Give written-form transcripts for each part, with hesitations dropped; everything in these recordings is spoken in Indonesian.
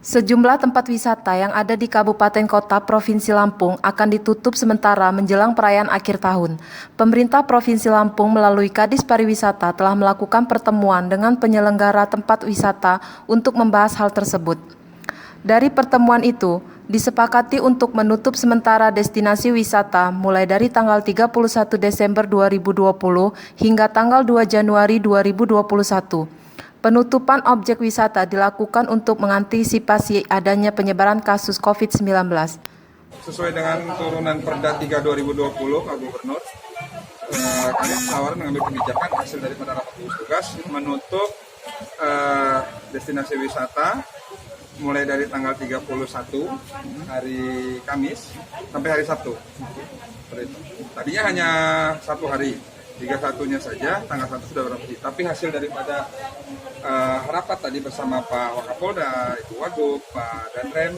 Sejumlah tempat wisata yang ada di Kabupaten Kota Provinsi Lampung akan ditutup sementara menjelang perayaan akhir tahun. Pemerintah Provinsi Lampung melalui Kadis Pariwisata telah melakukan pertemuan dengan penyelenggara tempat wisata untuk membahas hal tersebut. Dari pertemuan itu, disepakati untuk menutup sementara destinasi wisata mulai dari tanggal 31 Desember 2020 hingga tanggal 2 Januari 2021. Penutupan objek wisata dilakukan untuk mengantisipasi adanya penyebaran kasus COVID-19. Sesuai dengan turunan Perda 3 2020 Pak Gubernur, kami penawaran mengambil kebijakan hasil daripada rapat gugus tugas menutup destinasi wisata mulai dari tanggal 31 hari Kamis sampai hari Sabtu. Tadinya hanya 1 hari, 31-nya saja, tanggal 1 sudah beroperasi. Tapi hasil daripada rapat tadi bersama Pak Wakapolda, Ibu Wagub, Pak Danrem,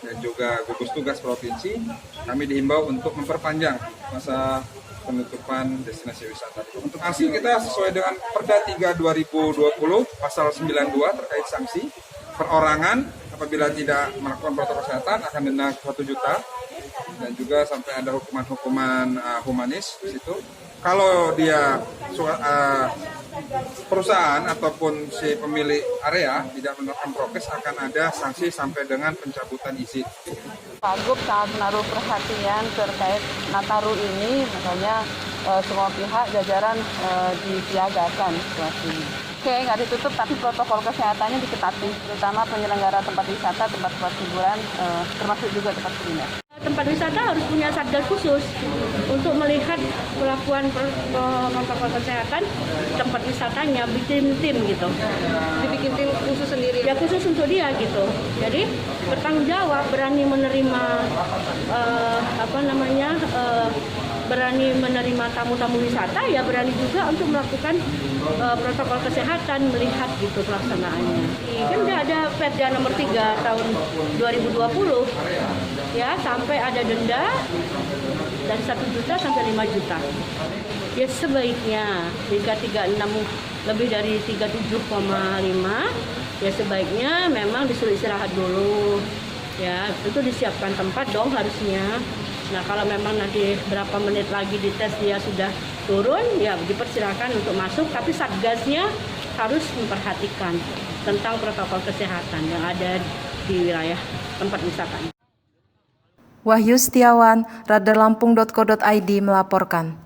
dan juga gugus tugas provinsi, kami dihimbau untuk memperpanjang masa penutupan destinasi wisata. Untuk sanksi kita sesuai dengan Perda 3 2020 pasal 92 terkait sanksi perorangan apabila tidak melakukan protokol kesehatan akan denda 1 juta dan juga sampai ada hukuman humanis di situ. Kalau dia perusahaan ataupun si pemilik area tidak menerapkan prokes akan ada sanksi sampai dengan pencabutan izin. Pak Gub sangat menaruh perhatian terkait Nataru ini, makanya semua pihak jajaran disiagakan situasi ini. Oke, nggak ditutup tapi protokol kesehatannya diketati, terutama penyelenggara tempat wisata, tempat-tempat hiburan, termasuk juga tempat kuliner. Tempat wisata harus punya satgas khusus untuk melihat pelakuan protokol kesehatan tempat wisatanya, bikin tim gitu. Dibikin tim khusus sendiri? Ya khusus untuk dia gitu. Jadi bertanggung jawab, berani menerima berani menerima tamu-tamu wisata, ya berani juga untuk melakukan protokol kesehatan, melihat gitu pelaksanaannya. Kan udah ada Perda nomor 3 tahun 2020 ya, sampai ada denda dari 1 juta sampai 5 juta. Ya sebaiknya jika 36 lebih dari 37,5 ya sebaiknya memang disuruh istirahat dulu. Ya, itu disiapkan tempat dong harusnya. Nah, kalau memang nanti berapa menit lagi dites dia sudah turun, ya dipersilakan untuk masuk. Tapi satgasnya harus memperhatikan tentang protokol kesehatan yang ada di wilayah tempat wisata. Wahyu Setiawan, radarlampung.co.id melaporkan.